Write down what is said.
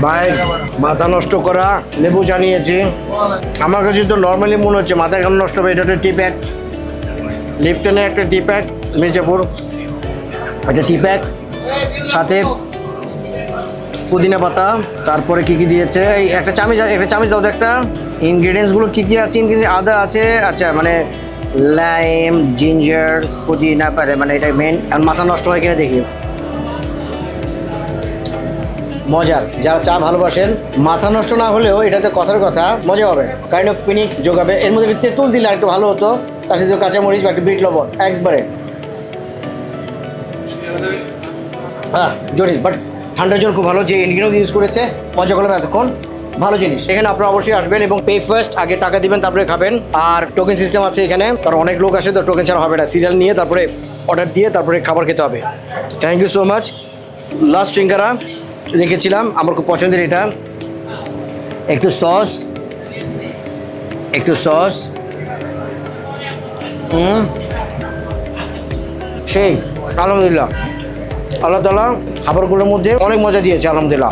ভাই মাথা নষ্ট করা লেবু জানিয়েছি। আমার কাছে তো নর্মালি মনে হচ্ছে মাথা কেন নষ্ট হবে। এটা একটা টি প্যাক, লিপটনের একটা টি প্যাক, মির্জাপুর একটা টি প্যাক, সাথে পুদিনা পাতা। তারপরে কি কি দিয়েছে, এই একটা চামচ দাও তো। একটা ইনগ্রেডিয়েন্টসগুলো কি কি আছে? ইনগ্রেডিয়েন্টস আদা আছে, আচ্ছা মানে লাইম, জিঞ্জার, পুদিনা পারে, মানে এটা মেন। এখন মাথা নষ্ট হয় কিনা দেখি। মজার, যারা চা ভালোবাসেন মাথা নষ্ট না হলেও এটাতে কথার কথা মজা হবে, কাইন্ড অফ পিনিক যোগাবে। এর মধ্যে তেঁতুল দিলে একটু ভালো হতো, তার সাথে কাঁচামরিচ বা একটু বিট লবণ একবারে। হ্যাঁ জটিল, বাট ঠান্ডার জন্য খুব ভালো। যে ইনগ্রিডিয়েন্ট ইউজ করেছে মজা করলাম এতক্ষণ, ভালো জিনিস। এখানে আপনারা অবশ্যই আসবেন এবং পে ফার্স্ট, আগে টাকা দিবেন তারপরে খাবেন। আর টোকেন সিস্টেম আছে এখানে, কারণ অনেক লোক আসে তো টোকেন ছাড়া হবে না। সিরিয়াল নিয়ে তারপরে অর্ডার দিয়ে তারপরে খাবার খেতে হবে। Thank you so much. Last singara রেখেছিলাম, আমার খুব পছন্দের এটা। একটু সস, সেই আলহামদুলিল্লাহ, আল্লাহ তাআলা খাবারগুলোর মধ্যে অনেক মজা দিয়েছে আলহামদুলিল্লাহ।